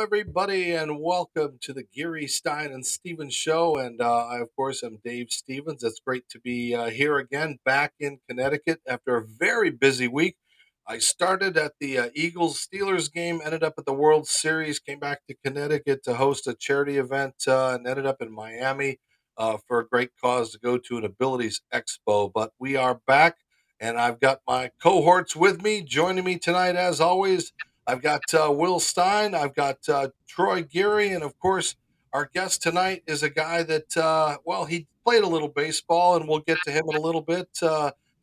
everybody, and welcome to the Geary, Stein, and Stevens show. And I, of course, am Dave Stevens. It's great to be here again, back in Connecticut after a very busy week. I started at the Eagles Steelers game, ended up at the World Series, came back to Connecticut to host a charity event, and ended up in Miami for a great cause to go to an Abilities Expo. But we are back, and I've got my cohorts with me. Joining me tonight, as always, I've got Will Stein, I've got Troy Geary, and of course, our guest tonight is a guy that, he played a little baseball, and we'll get to him in a little bit.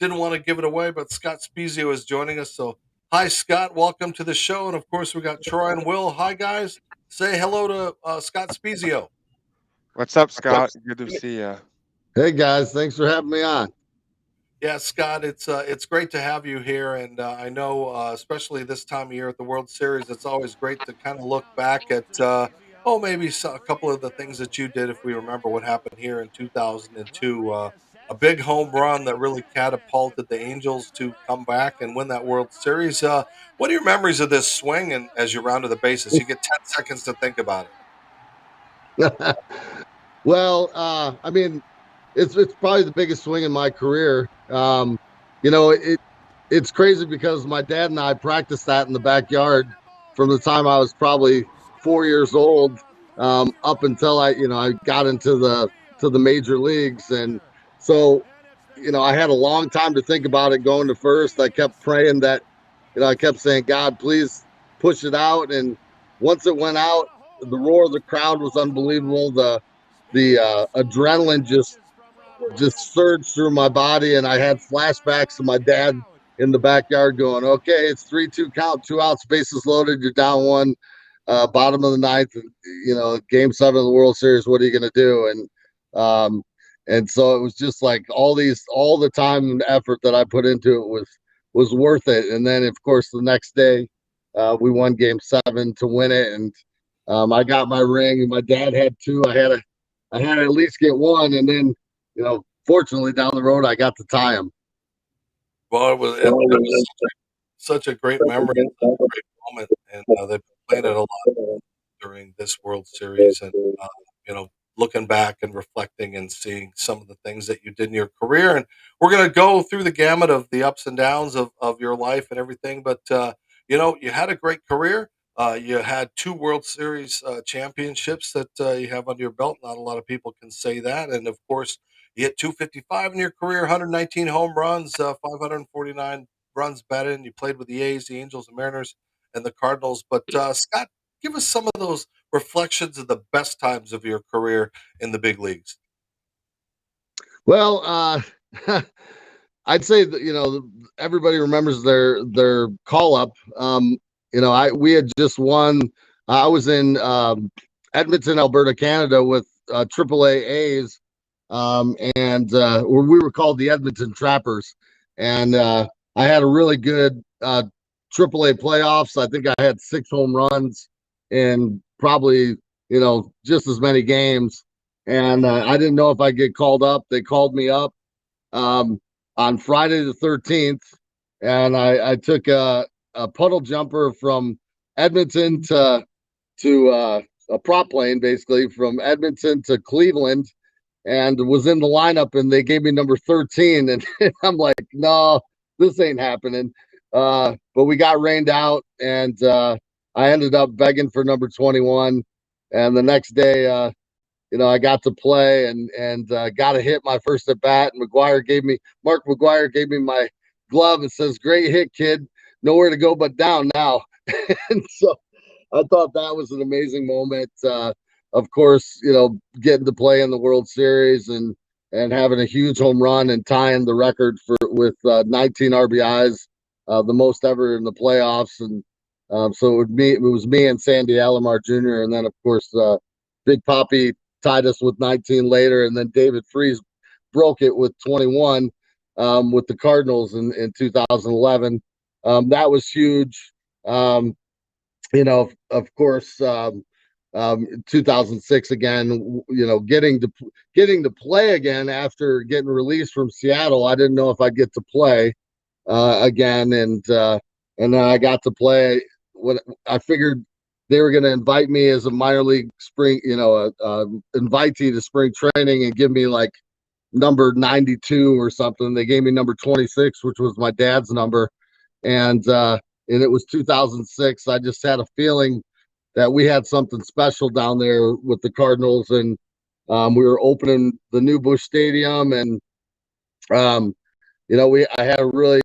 Didn't want to give it away, but Scott Spiezio is joining us. So, hi, Scott. Welcome to the show. And of course, we got Troy and Will. Hi, guys. Say hello to Scott Spiezio. What's up, Scott? Good to see you. Hey guys, thanks for having me on. Yeah, Scott, it's great to have you here, and I know, especially this time of year at the World Series, it's always great to kind of look back at maybe a couple of the things that you did. If we remember what happened here in 2002, a big home run that really catapulted the Angels to come back and win that World Series. What are your memories of this swing? And as you round to the bases, you get 10 seconds to think about it. Well, I mean, it's probably the biggest swing in my career. It's crazy because my dad and I practiced that in the backyard from the time I was probably 4 years old up until I got into the major leagues, and so I had a long time to think about it going to first. I kept praying that I kept saying, God, please push it out, and once it went out, the roar of the crowd was unbelievable. The adrenaline just surged through my body, and I had flashbacks to my dad in the backyard going, okay, it's 3-2 count, 2 outs, bases loaded, you're down one, bottom of the ninth, game 7 of the World Series, what are you going to do? And so it was just like all the time and effort that I put into it was worth it. And then of course the next day we won game 7 to win it, and I got my ring, and my dad had two. I had to at least get one, and then fortunately down the road I got to tie him. Well, it was such a great memory, and such a great moment, and they've played it a lot during this World Series, and looking back and reflecting and seeing some of the things that you did in your career, and we're going to go through the gamut of the ups and downs of your life and everything. But you had a great career. You had 2 World Series championships that you have under your belt. Not a lot of people can say that, and of course, you hit 255 in your career, 119 home runs, 549 runs batted, and you played with the A's, the Angels, the Mariners, and the Cardinals. But Scott, give us some of those reflections of the best times of your career in the big leagues. Well, I'd say that everybody remembers their call up. We had just won. I was in Edmonton, Alberta, Canada, with AAA A's, and we were called the Edmonton Trappers, and I had a really good AAA playoffs. I think I had 6 home runs in probably just as many games, and I didn't know if I'd get called up. They called me up on Friday the 13th, and I took a puddle jumper from Edmonton to a prop plane, basically from Edmonton to Cleveland, and was in the lineup, and they gave me number 13, and I'm like, no, this ain't happening. But we got rained out, and I ended up begging for number 21, and the next day I got to play and got to hit my first at bat, and Mark McGuire gave me my glove and says, great hit, kid, nowhere to go but down now. And so I thought that was an amazing moment. Of course, getting to play in the World Series and having a huge home run and tying the record with 19 RBIs, the most ever in the playoffs. And so it was me and Sandy Alomar Jr. And then of course, Big Papi tied us with 19 later, and then David Freese broke it with 21 with the Cardinals in 2011. That was huge. Of course, 2006 again, getting to play again after getting released from Seattle. I didn't know if I'd get to play again, and then I got to play. What I figured they were going to invite me as a minor league spring, invitee to spring training and give me like number 92 or something. They gave me number 26, which was my dad's number. And it was 2006. I just had a feeling that we had something special down there with the Cardinals, and we were opening the new Busch Stadium, and um, I had a really.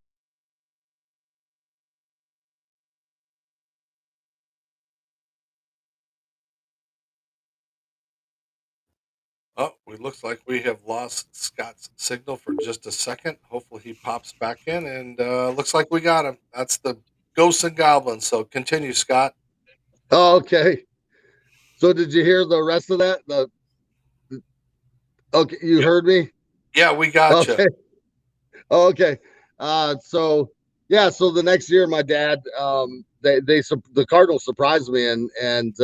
Oh, it looks like we have lost Scott's signal for just a second. Hopefully he pops back in, and looks like we got him. That's the ghosts and goblins. So continue, Scott. Oh, okay. So did you hear the rest of that? Okay, you Yeah, heard me. yeah, we got you. Okay. Oh, okay. So yeah, so the next year, my dad, the Cardinals surprised me, and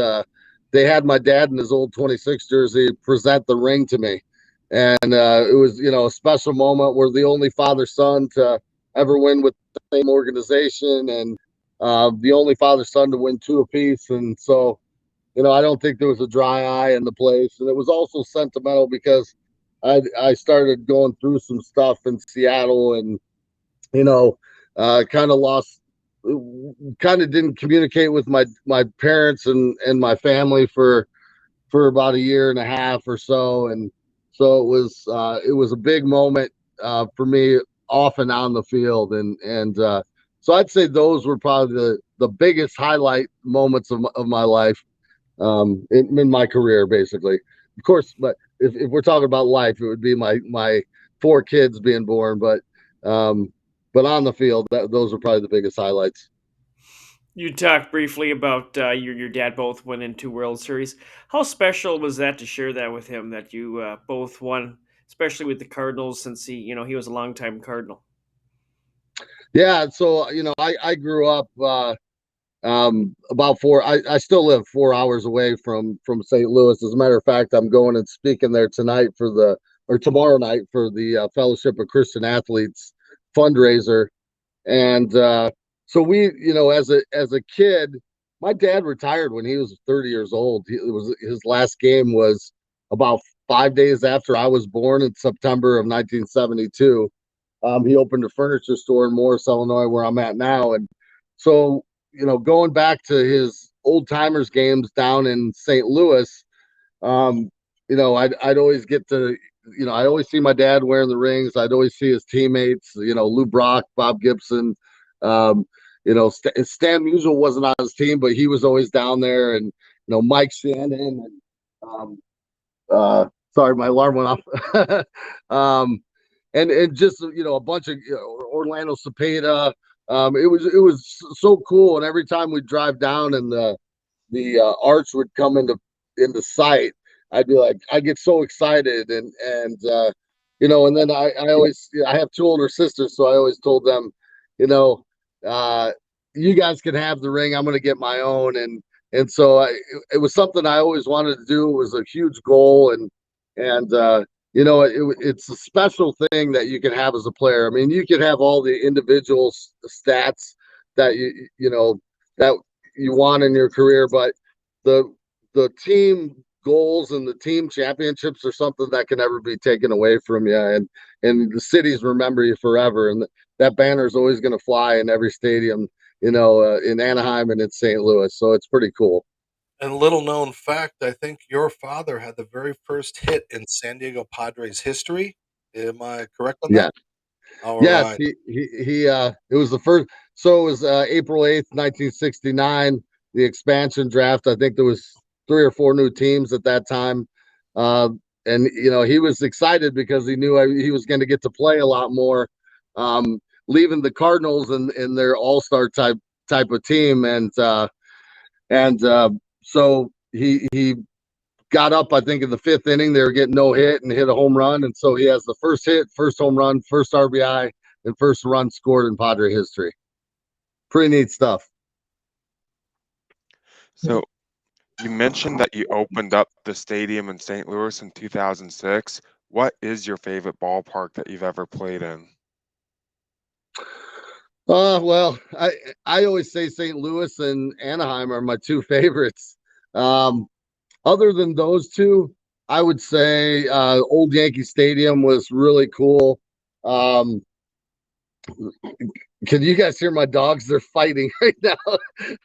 they had my dad in his old 26 jersey present the ring to me, and it was a special moment. We're the only father son to ever win with the same organization, and the only father son to win two apiece, and so I don't think there was a dry eye in the place, and it was also sentimental because I started going through some stuff in Seattle, and you know, kind of lost, kind of didn't communicate with my parents and my family for about a year and a half or so, and so it was a big moment for me off and on the field, and so I'd say those were probably the biggest highlight moments of my life, in my career, basically. Of course, but if we're talking about life, it would be my four kids being born, um, but on the field, those are probably the biggest highlights. You talked briefly about your dad both went into World Series. How special was that to share that with him that you both won, especially with the Cardinals, since he was a longtime Cardinal. Yeah, so I grew up about four. I still live 4 hours away from St. Louis. As a matter of fact, I'm going and speaking there tonight or tomorrow night for the Fellowship of Christian Athletes fundraiser. And so as a kid, my dad retired when he was 30 years old. It was his last game was about 5 days after I was born in September of 1972. He opened a furniture store in Morris, Illinois, where I'm at now, and so going back to his old timers games down in St. Louis, um, I'd always get to, I always see my dad wearing the rings. I'd always see his teammates, Lou Brock, Bob Gibson. Um, Stan Musial wasn't on his team, but he was always down there, and Mike Shannon, and um, sorry, my alarm went off. um, and just a bunch of Orlando Cepeda. It was so cool, and every time we drive down and the arch would come into sight, I'd be like, I get so excited, and then I have two older sisters, so I always told them, you know, uh, you guys can have the ring. I'm going to get my own, and so it was something I always wanted to do. It was a huge goal, and it's a special thing that you can have as a player. I mean, you can have all the individual stats that that you want in your career, but the the team goals and the team championships are something that can never be taken away from you, and the cities remember you forever, and that banner is always going to fly in every stadium, in Anaheim and in St. Louis. So it's pretty cool. And little known fact, I think your father had the very first hit in San Diego Padres history. Am I correct on Yeah. that? All Yes, right. he it was the first. So it was April 8th, 1969, the expansion draft. I think there was three or four new teams at that time. Uh, and he was excited because he knew he was going to get to play a lot more, leaving the Cardinals in their all-star type of team, and so he got up, I think, in the fifth inning. They were getting no hit and hit a home run. And so he has the first hit, first home run, first RBI, and first run scored in Padre history. Pretty neat stuff. So you mentioned that you opened up the stadium in St. Louis in 2006. What is your favorite ballpark that you've ever played in? Well, I always say St. Louis and Anaheim are my two favorites. Um, Other than those two, I would say Old Yankee Stadium was really cool. Um, can you guys hear my dogs? They're fighting right now.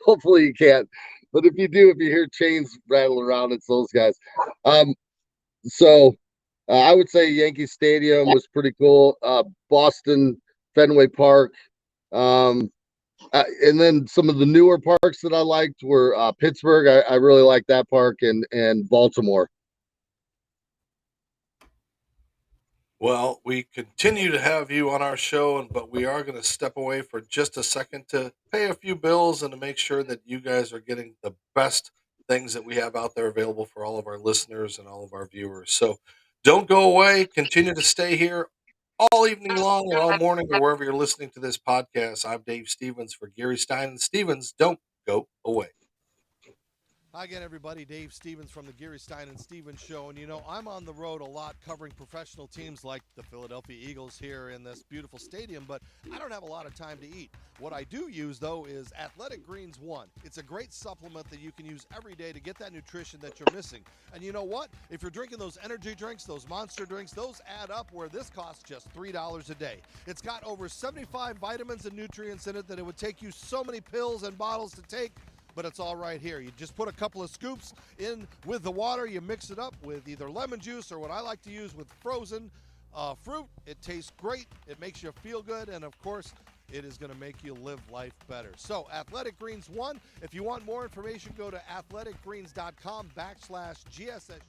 Hopefully you can't. But if you do, if you hear chains rattle around, it's those guys. Um, so I would say Yankee Stadium was pretty cool. Boston, Fenway Park. Um, and then some of the newer parks that I liked were Pittsburgh. I really like that park, and Baltimore. Well, we continue to have you on our show, but we are going to step away for just a second to pay a few bills and to make sure that you guys are getting the best things that we have out there available for all of our listeners and all of our viewers. So don't go away. Continue to stay here all evening long or all morning or wherever you're listening to this podcast. I'm Dave Stevens for Geary Stein and Stevens. Don't go away. Hi again, everybody. Dave Stevens from the Geary Stein and Stevens Show. And I'm on the road a lot covering professional teams like the Philadelphia Eagles here in this beautiful stadium, but I don't have a lot of time to eat. What I do use, though, is Athletic Greens One. It's a great supplement that you can use every day to get that nutrition that you're missing. And you know what? If you're drinking those energy drinks, those monster drinks, those add up where this costs just $3 a day. It's got over 75 vitamins and nutrients in it that it would take you so many pills and bottles to take, but it's all right here. You just put a couple of scoops in with the water. You mix it up with either lemon juice or what I like to use with frozen fruit. It tastes great. It makes you feel good. And, of course, it is going to make you live life better. So, Athletic Greens 1. If you want more information, go to athleticgreens.com/GSS.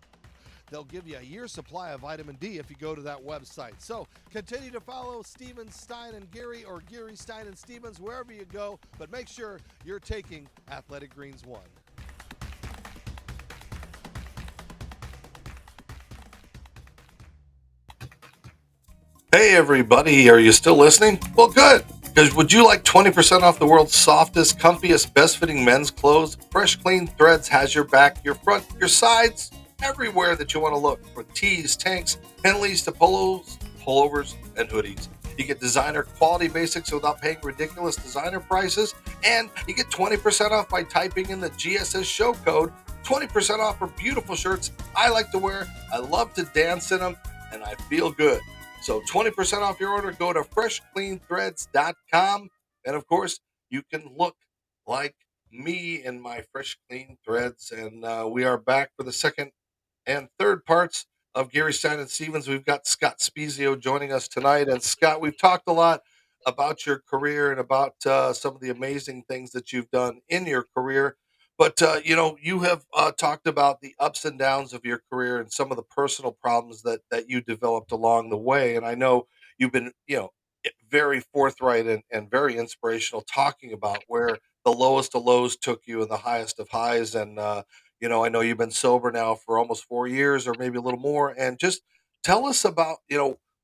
They'll give you a year's supply of vitamin D if you go to that website. So continue to follow Stevens, Stein, and Geary, or Geary, Stein, and Stevens, wherever you go. But make sure you're taking Athletic Greens 1. Hey, everybody. Are you still listening? Well, good. Because would you like 20% off the world's softest, comfiest, best fitting men's clothes? Fresh, clean threads has your back, your front, your sides, everywhere that you want to look. From tees, tanks, Henleys to polos, pullovers, and hoodies. You get designer quality basics without paying ridiculous designer prices. And you get 20% off by typing in the GSS show code. 20% off for beautiful shirts I like to wear. I love to dance in them, and I feel good. So 20% off your order, go to freshcleanthreads.com. And of course, you can look like me in my fresh clean threads. And we are back for the second and third parts of Geary Stein and Stevens. We've got Scott Spiezio joining us tonight. And Scott, we've talked a lot about your career and about some of the amazing things that you've done in your career. But you have talked about the ups and downs of your career and some of the personal problems that you developed along the way. And I know you've been, very forthright and very inspirational, talking about where the lowest of lows took you and the highest of highs. And I know you've been sober now for almost 4 years or maybe a little more. And just tell us about,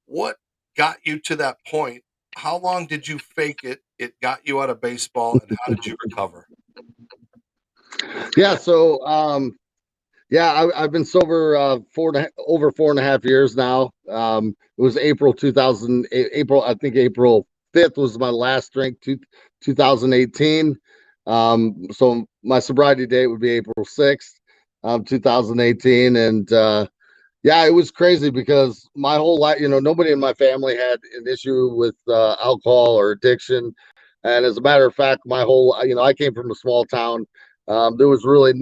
what got you to that point. How long did you fake it? It got you out of baseball, and how did you recover? Yeah. So I've been sober over 4.5 years now. It was April 2000. I think April 5th was my last drink. 2018. So my sobriety date would be April 6th, 2018, and yeah, it was crazy because my whole life, nobody in my family had an issue with alcohol or addiction. And as a matter of fact, I came from a small town. There was really,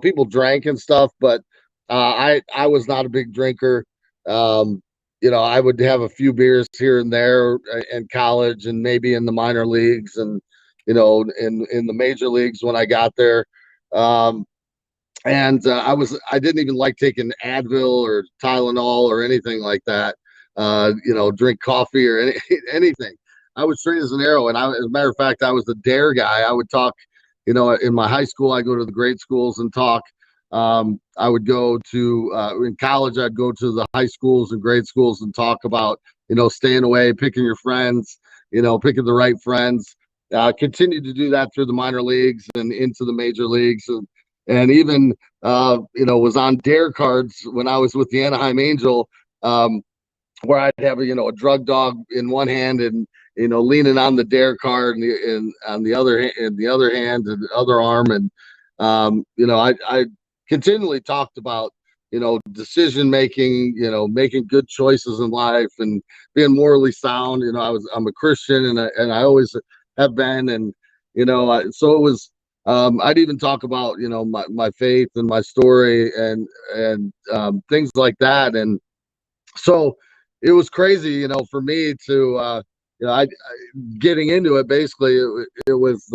people drank and stuff, but I was not a big drinker. Um, I would have a few beers here and there in college and maybe in the minor leagues and, in the major leagues when I got there. Um, and I didn't even like taking Advil or Tylenol or anything like that. Drink coffee or anything. I was straight as an arrow, and as a matter of fact, I was the dare guy. I would talk. In my high school, I go to the grade schools and talk. I would go to in college. I'd go to the high schools and grade schools and talk about staying away, picking your friends, picking the right friends. Continued to do that through the minor leagues and into the major leagues, and even was on dare cards when I was with the Anaheim Angel, where I'd have a drug dog in one hand and leaning on the dare card and on the other hand, and the other hand and the other arm. And I continually talked about, decision making, making good choices in life and being morally sound. I'm a Christian, and I always have been. And, so it was, I'd even talk about, my faith and my story and things like that. And so it was crazy, for me to, I getting into it. Basically, it was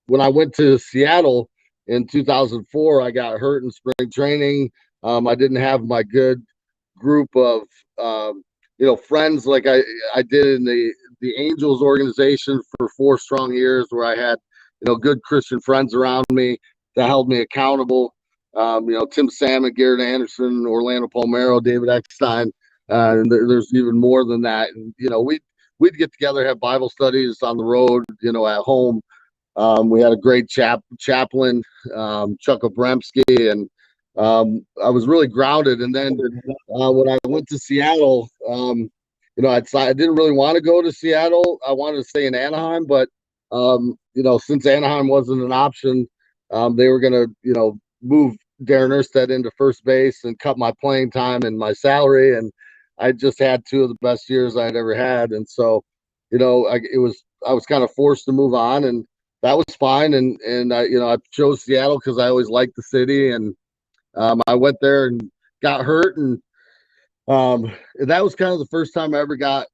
when I went to Seattle in 2004. I got hurt in spring training. I didn't have my good group of friends like I did in the Angels organization for 4 strong years, where I had good Christian friends around me that held me accountable. Tim Salmon, Garrett Anderson, Orlando Palmero, David Eckstein, and there's even more than that. And we'd get together, have Bible studies on the road, at home. We had a great chaplain, Chuck Obremski, and I was really grounded. And then when I went to Seattle, I didn't really want to go to Seattle. I wanted to stay in Anaheim, but since Anaheim wasn't an option, they were going to, move Darren Erstead into first base and cut my playing time and my salary. And I just had 2 of the best years I'd ever had. And so, I was kind of forced to move on, and that was fine. And I chose Seattle because I always liked the city. And I went there and got hurt. And that was kind of the first time I ever got,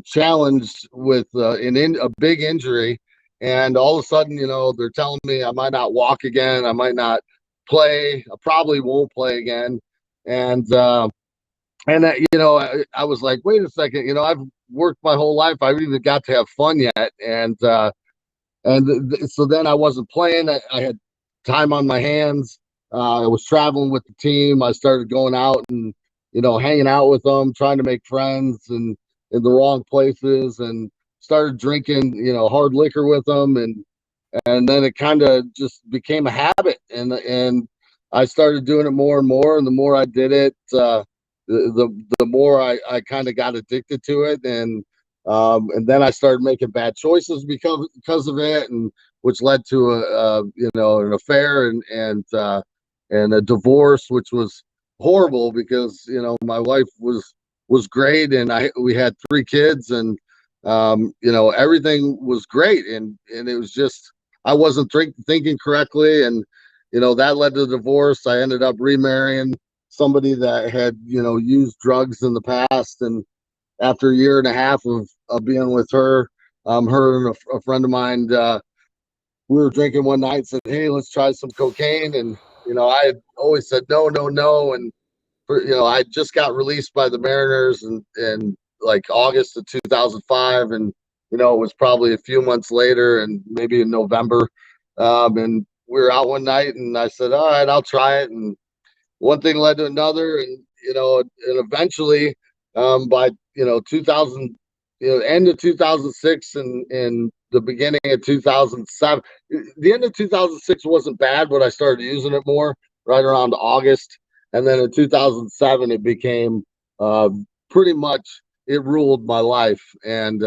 challenged with a big injury. And all of a sudden, they're telling me I might not walk again. I might not play. I probably won't play again. And I was like, wait a second, I've worked my whole life. I haven't even got to have fun yet. So then I wasn't playing. I had time on my hands. I was traveling with the team. I started going out and, hanging out with them, trying to make friends and in the wrong places, and started drinking, hard liquor with them. And then it kind of just became a habit. And I started doing it more and more. And the more I did it, the more I kind of got addicted to it. And then I started making bad choices because of it, and which led to an affair and a divorce, which was horrible because my wife was great, and we had 3 kids, and everything was great, and it was just I wasn't thinking correctly, and that led to the divorce. I ended up remarrying somebody that had used drugs in the past, and after a year and a half of being with her, her and a friend of mine, we were drinking one night and said, hey, let's try some cocaine. And I had always said no, no, no. And I just got released by the Mariners in like August of 2005, and it was probably a few months later, and maybe in November, and we were out one night, and I said, all right, I'll try it. And one thing led to another, and and eventually, by 2000, end of 2006 and the beginning of 2007, the end of 2006 wasn't bad, but I started using it more right around August, and then in 2007 it became pretty much, it ruled my life. And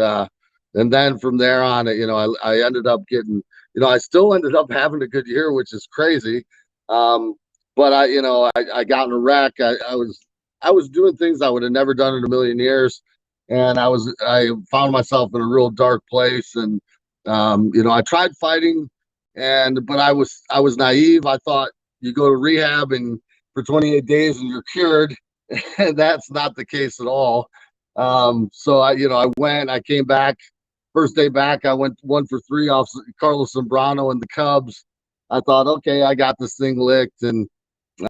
then from there on, I ended up getting, I still ended up having a good year, which is crazy. But I got in a wreck. I was doing things I would have never done in a million years, and I found myself in a real dark place. And I tried fighting, but I was naive. I thought you go to rehab and for 28 days and you're cured, and that's not the case at all. So I came back. First day back, I went 1 for 3 off Carlos Zambrano and the Cubs. I thought, okay, I got this thing licked, and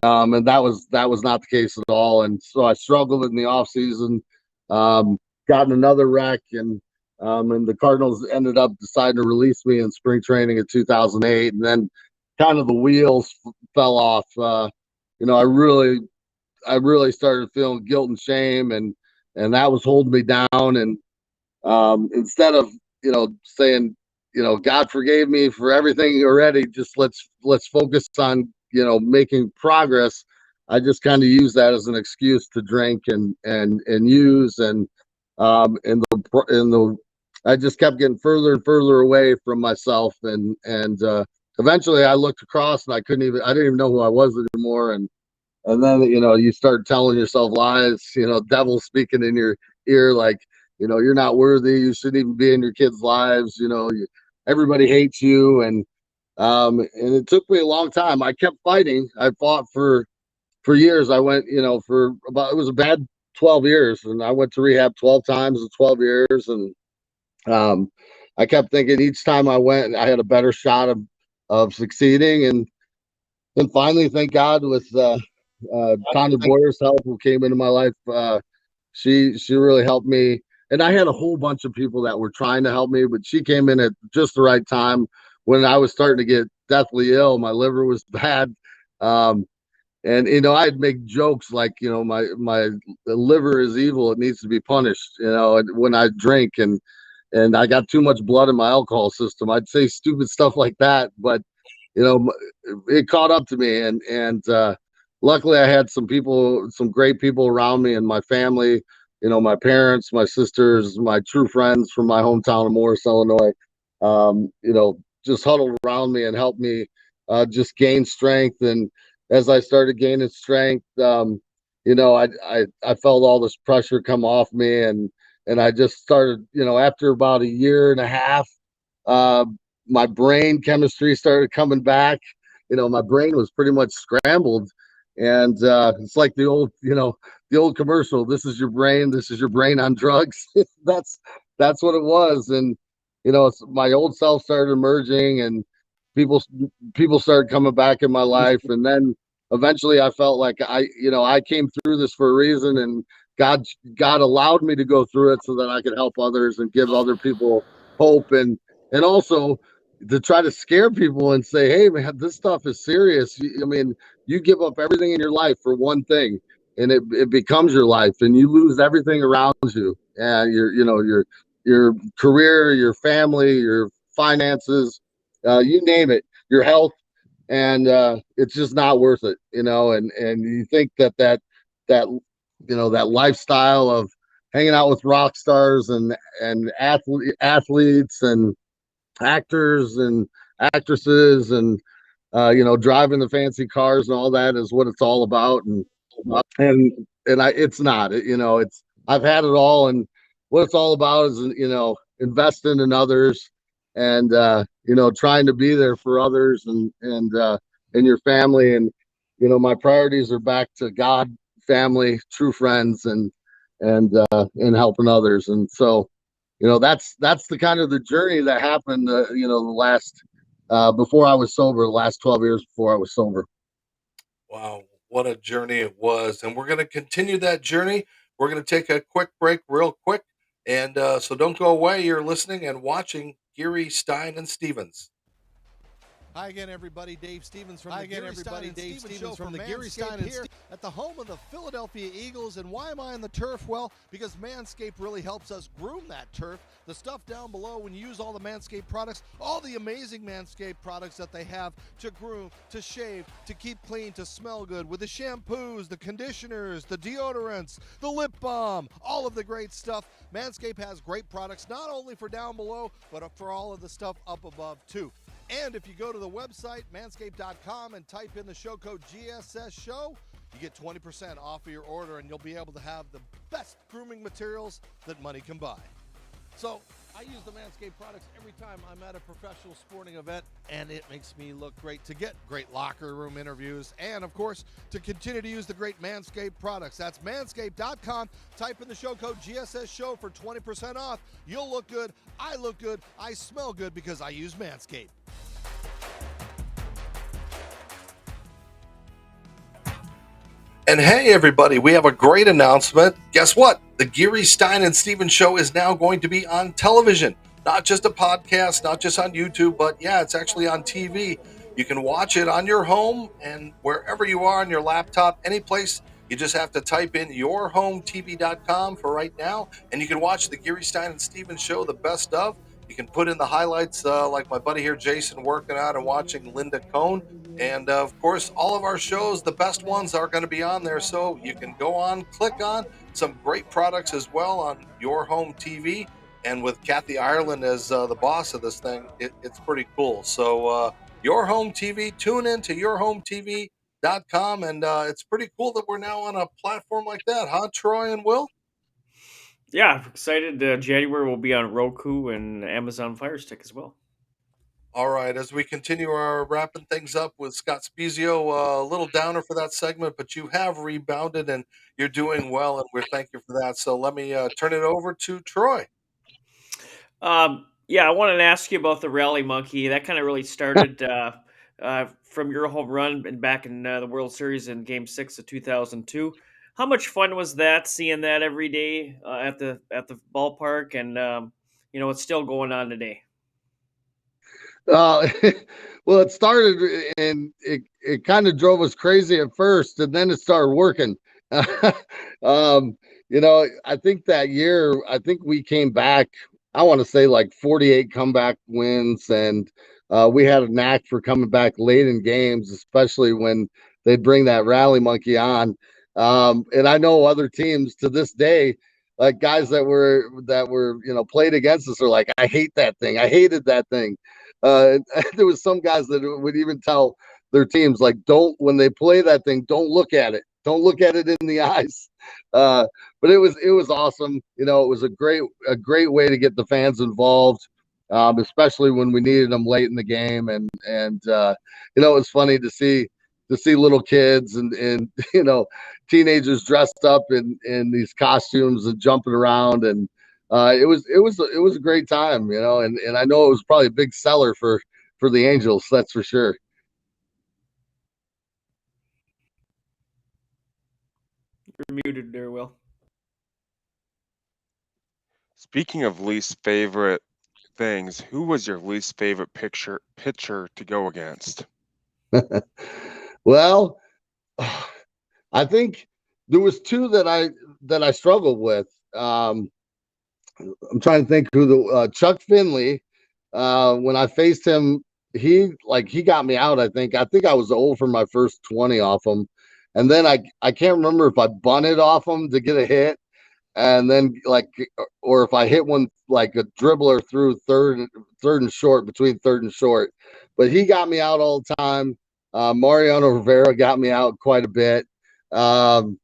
that was not the case at all. And so I struggled in the off season, got in another wreck, and the Cardinals ended up deciding to release me in spring training in 2008, and then kind of the wheels fell off. I really started feeling guilt and shame, and that was holding me down. And instead of saying God forgave me for everything already, just let's focus on making progress, I just kind of use that as an excuse to drink and use. And in the I just kept getting further and further away from myself, and eventually I looked across and I didn't even know who I was anymore. And then, you start telling yourself lies, devil speaking in your ear, like, you're not worthy, you shouldn't even be in your kids' lives, everybody hates you. And it took me a long time. I kept fighting. I fought for years. I went, for about, it was a bad 12 years, and I went to rehab 12 times in 12 years. And I kept thinking each time I went, I had a better shot of succeeding. And finally, thank God, with Tanya Boyer's help, who came into my life, she really helped me. And I had a whole bunch of people that were trying to help me, but she came in at just the right time when I was starting to get deathly ill. My liver was bad. Um, and I'd make jokes like, my liver is evil, it needs to be punished, when I drink, and I got too much blood in my alcohol system. I'd say stupid stuff like that, but you know it caught up to me. And luckily I had some great people around me, and my family, my parents, my sisters, my true friends from my hometown of Morris, Illinois, just huddled around me and helped me just gain strength. And as I started gaining strength, I felt all this pressure come off me, and I just started, after about a year and a half, uh, my brain chemistry started coming back. My brain was pretty much scrambled, and it's like the old commercial. This is your brain. This is your brain on drugs. That's what it was. And my old self started emerging, and people people started coming back in my life. And then eventually, I felt like I came through this for a reason, and God God allowed me to go through it so that I could help others and give other people hope, and also to try to scare people and say, hey man, this stuff is serious. I mean, you give up everything in your life for one thing, and it becomes your life, and you lose everything around you, and your career, your family, your finances, you name it, your health. And it's just not worth it. And you think that lifestyle of hanging out with rock stars and athletes and actors and actresses, and driving the fancy cars and all that is what it's all about. And it's not. It's I've had it all, and what it's all about is investing in others, and trying to be there for others, and your family. And my priorities are back to God, family, true friends, and helping others. And so that's the kind of the journey that happened, the last before I was sober, the last 12 years before I was sober. Wow, what a journey it was. And we're going to continue that journey. We're going to take a quick break, real quick. And so don't go away. You're listening and watching Geary, Stein, and Stevens. Hi again, everybody. Dave Stevens from the Geary Stein here at the home of the Philadelphia Eagles. And why am I on the turf? Well, because Manscaped really helps us groom that turf. The stuff down below, when you use all the Manscaped products, all the amazing Manscaped products that they have to groom, to shave, to keep clean, to smell good, with the shampoos, the conditioners, the deodorants, the lip balm, all of the great stuff. Manscaped has great products, not only for down below, but for all of the stuff up above, too. And if you go to the website, manscaped.com, and type in the show code GSS Show, you get 20% off of your order, and you'll be able to have the best grooming materials that money can buy. So I use the Manscaped products every time I'm at a professional sporting event, and it makes me look great to get great locker room interviews, and of course to continue to use the great Manscaped products. That's manscaped.com. Type in the show code GSS Show for 20% off. You'll look good, I look good, I smell good because I use Manscaped. And hey, everybody, we have a great announcement. Guess what? The Geary, Stein, and Stevens Show is now going to be on television. Not just a podcast, not just on YouTube, but yeah, it's actually on TV. You can watch it on your home and wherever you are on your laptop, any place. You just have to type in yourhometv.com for right now, and you can watch the Geary, Stein, and Stevens Show, the best of. You can put in the highlights like my buddy here, Jason, working out and watching Linda Cohn. And of course, all of our shows, the best ones, are going to be on there. So you can go on, click on some great products as well on your home TV. and with Kathy Ireland as the boss of this thing, it's pretty cool. So your home TV, tune in to yourhometv.com, and it's pretty cool that we're now on a platform like that, huh, Troy and Will? Yeah, I'm excited. January will be on Roku and Amazon Fire Stick as well. All right, as we continue our wrapping things up with Scott Spiezio, a little downer for that segment, but you have rebounded and you're doing well, and we're thank you for that. So let me turn it over to Troy. Yeah, I wanted to ask you about the rally monkey. That kind of really started from your home run and back in the World Series in Game 6 of 2002. How much fun was that seeing that every day at the ballpark? And it's still going on today. Uh, well, it started and it kind of drove us crazy at first, and then it started working. I think that year, I think we came back, I want to say like 48 comeback wins, and we had a knack for coming back late in games, especially when they bring that rally monkey on. And I know other teams to this day, like guys that were played against us are like, I hate that thing. I hated that thing. There was some guys that would even tell their teams like, don't when they play that thing, don't look at it. Don't look at it in the eyes. But it was awesome. It was a great way to get the fans involved, especially when we needed them late in the game. And it was funny to see little kids and teenagers dressed up in these costumes and jumping around, and it was a great time, and I know it was probably a big seller for the Angels, that's for sure. You're muted there, Will. Speaking of least favorite things, who was your least favorite pitcher to go against? Well, I think there was two that I struggled with. I'm trying to think who the Chuck Finley. When I faced him, he got me out. I think I was old for my first 20 off him, and then I can't remember if I bunted off him to get a hit, and then or if I hit one like a dribbler through third and short, between third and short. But he got me out all the time. Mariano Rivera got me out quite a bit. Um,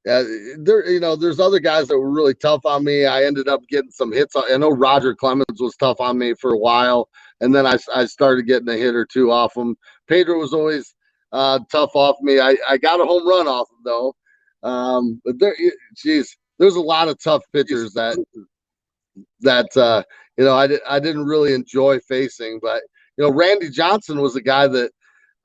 there's other guys that were really tough on me. I ended up getting some hits. I know Roger Clemens was tough on me for a while, and then I started getting a hit or two off him. Pedro was always tough off me. I got a home run off him though. But there's a lot of tough pitchers that I didn't really enjoy facing. But Randy Johnson was a guy that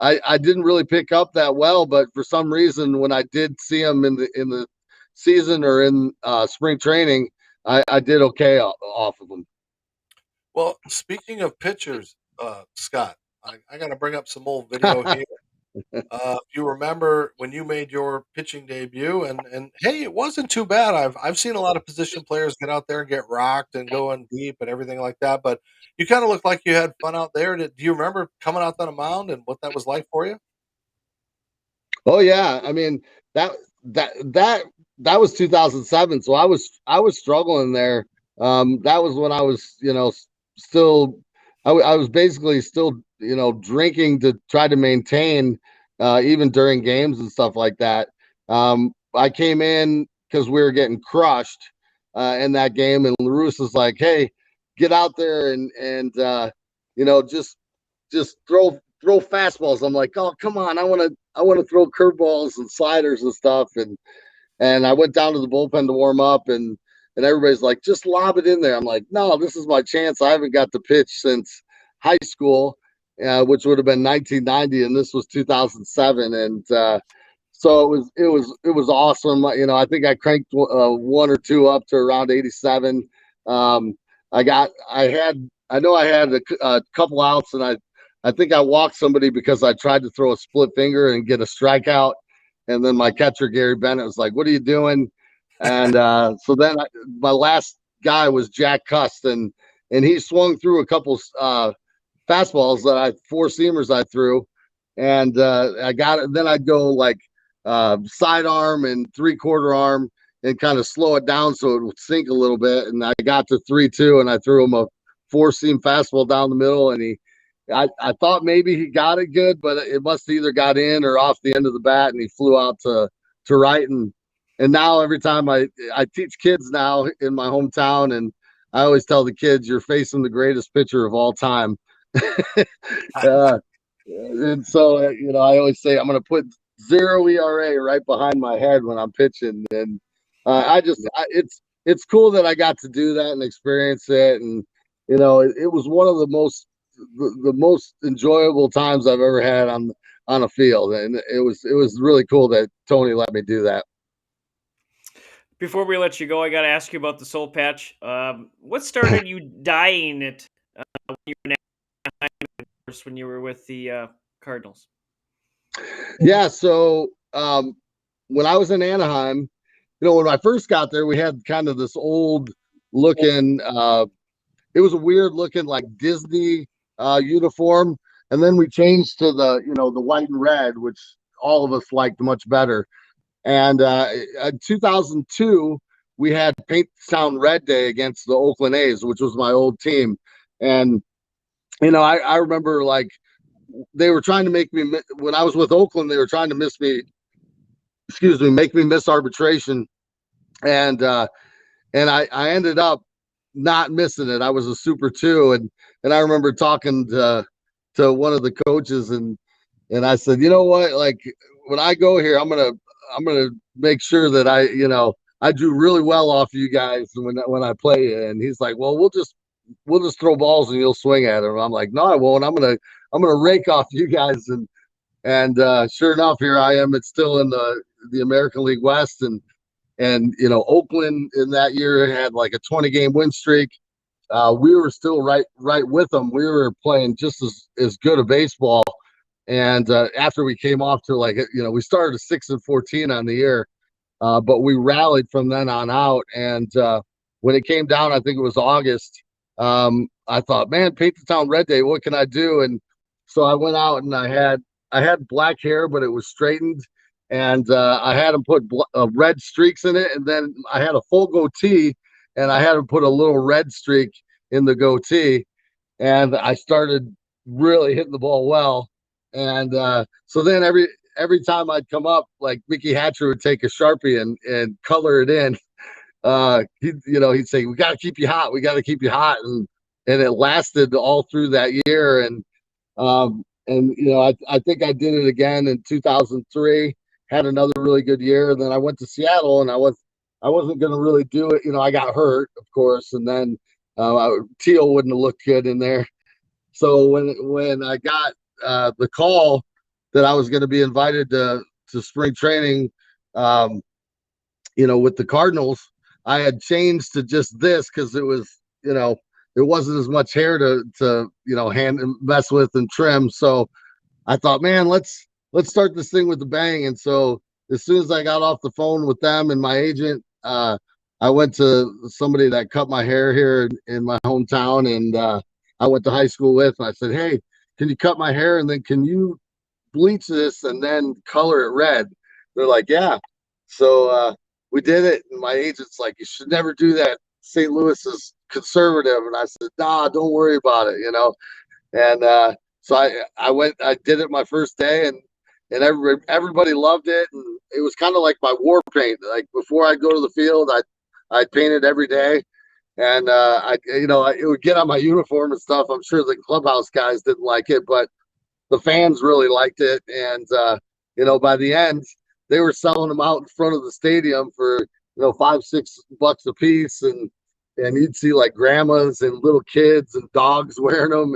I didn't really pick up that well, but for some reason, when I did see him in the season or in spring training, I did okay off of him. Well, speaking of pitchers, Scott, I got to bring up some old video here. If you remember when you made your pitching debut, and hey, it wasn't too bad. I've seen a lot of position players get out there and get rocked and going deep and everything like that, but you kind of looked like you had fun out there. Do you remember coming out on a mound and what that was like for you? Oh yeah, I mean that that that was 2007, so I was struggling there. That was when I was still I was basically still drinking to try to maintain even during games and stuff like that. I came in because we were getting crushed in that game, and LaRusse was like, "Hey, get out there and just throw fastballs." I'm like, "Oh, come on, I want to throw curveballs and sliders and stuff." And I went down to the bullpen to warm up, and everybody's like, "Just lob it in there." I'm like, "No, this is my chance. I haven't got to pitch since high school, which would have been 1990, and this was 2007." And so it was awesome. I think I cranked one or two up to around 87. Um, I know I had a couple outs, and I think I walked somebody because I tried to throw a split finger and get a strikeout. And then my catcher, Gary Bennett, was like, "What are you doing?" And so then my last guy was Jack Cust, and he swung through a couple fastballs four seamers I threw. And I got it. Then I'd go like sidearm and 3/4 arm. and kind of slow it down so it would sink a little bit. And I got to 3-2, and I threw him a four-seam fastball down the middle, and I thought maybe he got it good, but it must have either got in or off the end of the bat, and he flew out to right. And now every time I teach kids now in my hometown, and I always tell the kids, you're facing the greatest pitcher of all time. And so, I always say I'm going to put 0 ERA right behind my head when I'm pitching. And it's cool that I got to do that and experience it. And, it was one of the most enjoyable times I've ever had on a field. And it was really cool that Tony let me do that. Before we let you go, I got to ask you about the soul patch. What started you dyeing it when you were with the Cardinals? Yeah, so when I was in Anaheim, when I first got there, we had kind of this old looking, it was a weird looking like Disney uniform. And then we changed to the white and red, which all of us liked much better. And in 2002, we had Paint the Town Red Day against the Oakland A's, which was my old team. And, I remember like they were trying to make me, when I was with Oakland, they were trying to make me miss arbitration. And I ended up not missing it. I was a Super 2. And I remember talking to one of the coaches, and I said, you know what, like when I go here, I'm gonna make sure that I do really well off you guys when I play. And he's like, well, we'll just throw balls and you'll swing at them. I'm like, no, I won't. I'm gonna rake off you guys. And sure enough, here I am. It's still in the American League West, and Oakland in that year had like a 20-game win streak. We were still right with them. We were playing just as good a baseball. And after we came off to we started 6-14 on the year, but we rallied from then on out. And when it came down, I think it was August. I thought, man, Paint the Town Red Day, what can I do? And so I went out and I had black hair, but it was straightened, and I had them put red streaks in it, and then I had a full goatee, and I had them put a little red streak in the goatee, and I started really hitting the ball well. And so then every time I'd come up, like Mickey Hatcher would take a Sharpie and color it in. He'd say, we got to keep you hot. We got to keep you hot. And it lasted all through that year. And I think I did it again in 2003, had another really good year. And then I went to Seattle, and I wasn't going to really do it. I got hurt, of course. And then teal wouldn't have looked good in there. So when I got the call that I was going to be invited to spring training, with the Cardinals, I had changed to just this because it was, it wasn't as much hair to hand and mess with and trim. So I thought, man, let's start this thing with a bang. And so as soon as I got off the phone with them and my agent, I went to somebody that cut my hair here in my hometown, and I went to high school with, and I said, hey, can you cut my hair, and then can you bleach this and then color it red? They're like, yeah. So we did it, and my agent's like, you should never do that. St. Louis is conservative. And I said, nah, don't worry about it, And so I did it my first day, and everybody loved it. And it was kind of like my war paint. Like before I go to the field, I'd paint it every day. And it would get on my uniform and stuff. I'm sure the clubhouse guys didn't like it, but the fans really liked it. And by the end, they were selling them out in front of the stadium for $5-6 a piece, and you'd see like grandmas and little kids and dogs wearing them,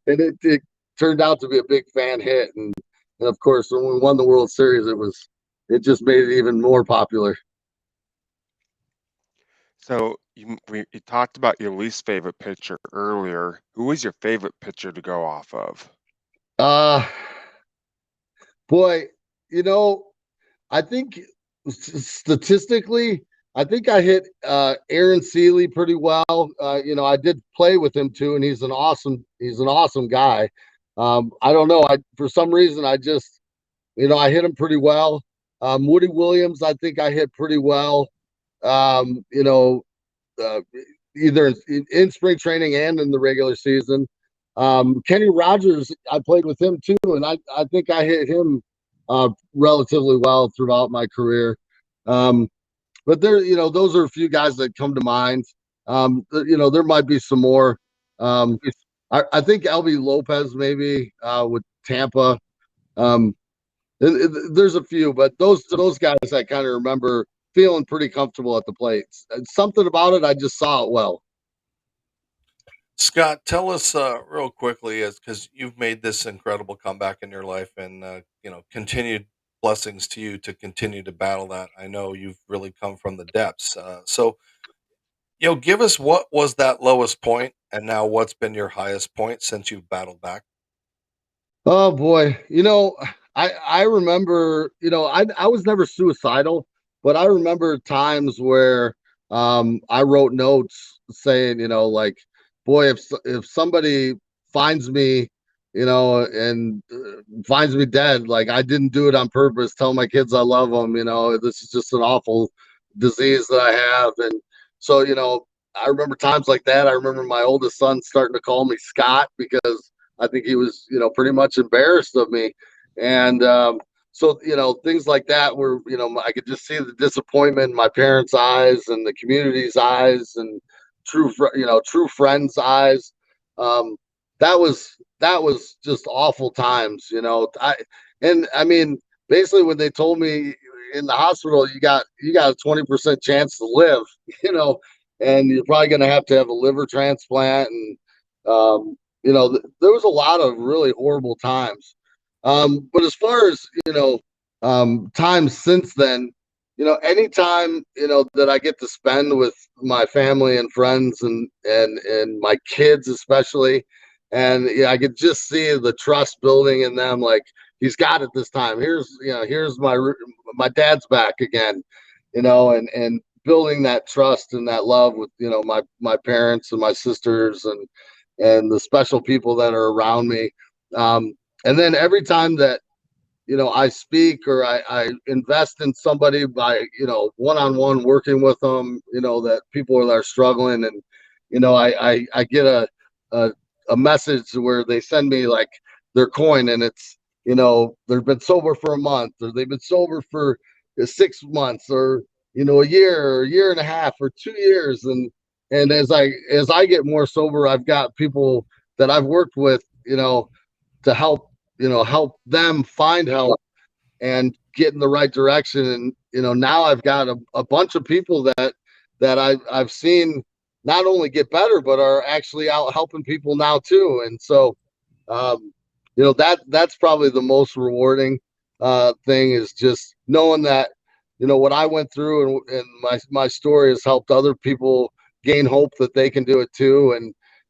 and it turned out to be a big fan hit. And of course, when we won the World Series, it just made it even more popular. So you talked about your least favorite pitcher earlier. Who was your favorite pitcher to go off of? Boy, I think statistically, I think I hit Aaron Seeley pretty well. I did play with him too, and he's an awesome guy. I don't know. For some reason, I just, I hit him pretty well. Woody Williams, I think I hit pretty well. You know, uh, either in spring training and in the regular season. Kenny Rogers, I played with him too, and I think I hit him relatively well throughout my career. But there, those are a few guys that come to mind. There might be some more. I think LB Lopez maybe with Tampa. Um, there's a few, but those guys I kind of remember feeling pretty comfortable at the plate. Something about it, I just saw it well. Scott, tell us real quickly, as because you've made this incredible comeback in your life, and continued blessings to you to continue to battle that. I know you've really come from the depths. So, give us what was that lowest point, and now what's been your highest point since you've battled back. Oh boy, I remember, I was never suicidal, but I remember times where I wrote notes saying, like, boy, if somebody finds me, and finds me dead, like I didn't do it on purpose. Tell my kids I love them. This is just an awful disease that I have, and so I remember times like that. I remember my oldest son starting to call me Scott because I think he was, pretty much embarrassed of me. And so, things like that where, I could just see the disappointment in my parents' eyes and the community's eyes and true friends' eyes. Um, that was just awful times, I mean, basically when they told me in the hospital, you got a 20% chance to live, and you're probably going to have a liver transplant. And, there was a lot of really horrible times. But as far as, times since then, anytime, that I get to spend with my family and friends and my kids, especially, and I could just see the trust building in them. Like, he's got it this time. Here's my dad's back again, and building that trust and that love with, my parents and my sisters and the special people that are around me. And then every time that, I speak or I invest in somebody by, one-on-one working with them, that people are struggling, and, I get a, a message where they send me like their coin, and it's, they've been sober for a month, or they've been sober for 6 months, or, a year or a year and a half or 2 years. And as I get more sober, I've got people that I've worked with, to help them find help and get in the right direction. And now I've got a bunch of people that I've seen not only get better but are actually out helping people now too. And so um, that's probably the most rewarding thing, is just knowing that what I went through and my story has helped other people gain hope that they can do it too.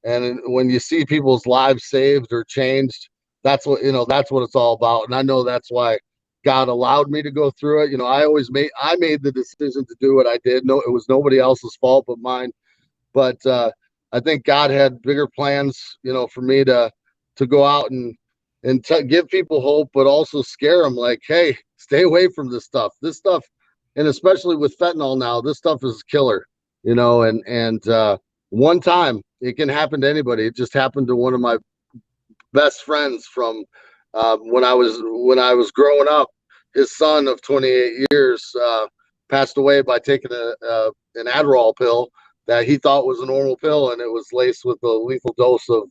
And when you see people's lives saved or changed, that's what it's all about. And I know that's why God allowed me to go through it. I made the decision to do what I did. No, it was nobody else's fault but mine. But I think God had bigger plans, for me to go out and give people hope, but also scare them. Like, hey, stay away from this stuff. This stuff, and especially with fentanyl now, this stuff is a killer. And one time it can happen to anybody. It just happened to one of my best friends from when I was growing up. His son of 28 years passed away by taking an Adderall pill that he thought was a normal pill, and it was laced with a lethal dose of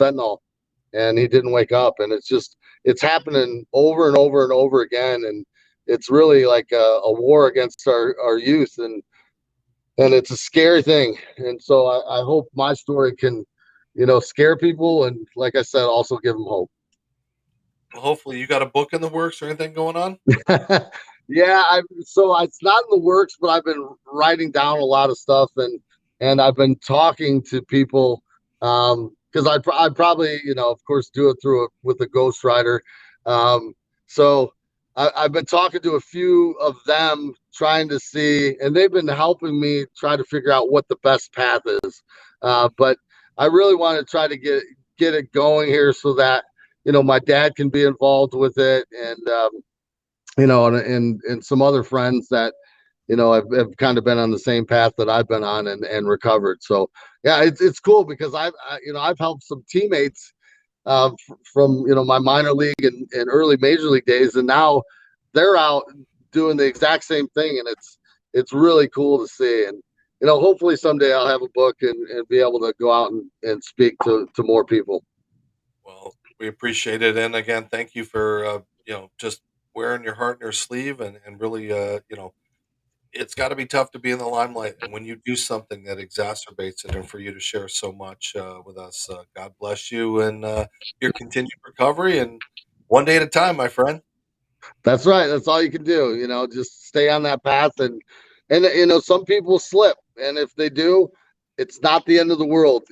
fentanyl, and he didn't wake up. And it's happening over and over and over again, and it's really like a war against our youth, and it's a scary thing. And so I hope my story can, scare people, and like I said, also give them hope. Well, hopefully, you got a book in the works or anything going on. Yeah, it's not in the works, but I've been writing down a lot of stuff, and I've been talking to people, because I probably, of course, do it with a ghostwriter. So I've been talking to a few of them, trying to see, and they've been helping me try to figure out what the best path is. But I really want to try to get it going here so that my dad can be involved with it, and and some other friends that have kind of been on the same path that I've been on and recovered. So yeah, it's cool because I've helped some teammates from my minor league and early major league days, and now they're out doing the exact same thing, and it's really cool to see. And hopefully someday I'll have a book and be able to go out and speak to more people. Well, we appreciate it, and again, thank you for just wearing your heart in your sleeve and really it's got to be tough to be in the limelight, and when you do something that exacerbates it, and for you to share so much with us, God bless you and your continued recovery, and one day at a time, my friend. That's right. That's all you can do. Just stay on that path, and some people slip, and if they do, it's not the end of the world.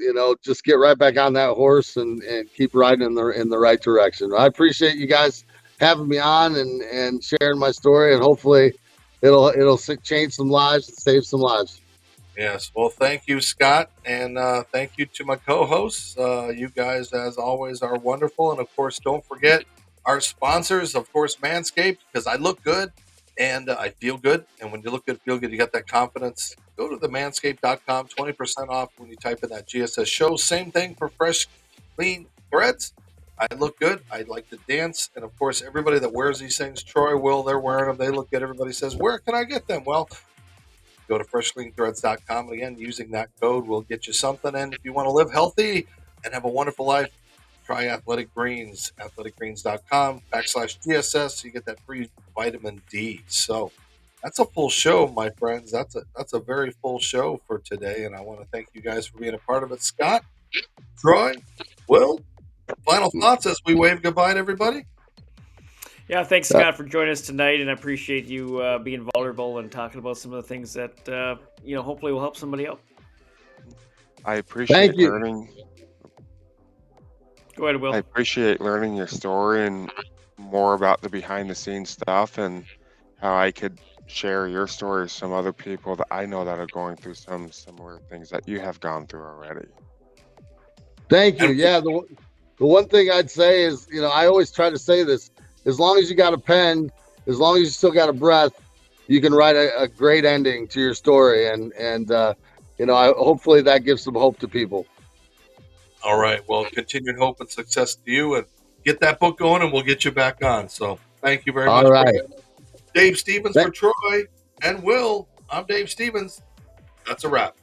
Just get right back on that horse and keep riding in the right direction. I appreciate you guys having me on and sharing my story, and hopefully it'll change some lives and save some lives. Yes. Well, thank you, Scott. And thank you to my co hosts. You guys, as always, are wonderful. And of course, don't forget our sponsors, of course, Manscaped, because I look good and I feel good. And when you look good, feel good, you got that confidence. Go to the manscaped.com, 20% off when you type in that GSS show. Same thing for fresh, clean threads. I look good. I like to dance. And of course, everybody that wears these things, Troy, Will, they're wearing them. They look good. Everybody says, where can I get them? Well, go to freshcleanthreads.com. Again, using that code will get you something. And if you want to live healthy and have a wonderful life, try Athletic Greens, athleticgreens.com/GSS. You get that free vitamin D. So that's a full show, my friends. That's a very full show for today. And I want to thank you guys for being a part of it. Scott, Troy, Will, final thoughts as we wave goodbye to everybody? Yeah, thanks, Scott, for joining us tonight, and I appreciate you being vulnerable and talking about some of the things that hopefully will help somebody out. I appreciate you. learning. Go ahead, Will. I appreciate learning your story and more about the behind the scenes stuff and how I could share your story with some other people that I know that are going through some similar things that you have gone through already. Thank you. Yeah, the one thing I'd say is, I always try to say this: as long as you got a pen, as long as you still got a breath, you can write a great ending to your story, and hopefully that gives some hope to people. All right. Well, continued hope and success to you, and get that book going, and we'll get you back on. So thank you very much. All right. Dave Stevens for Troy and Will. I'm Dave Stevens. That's a wrap.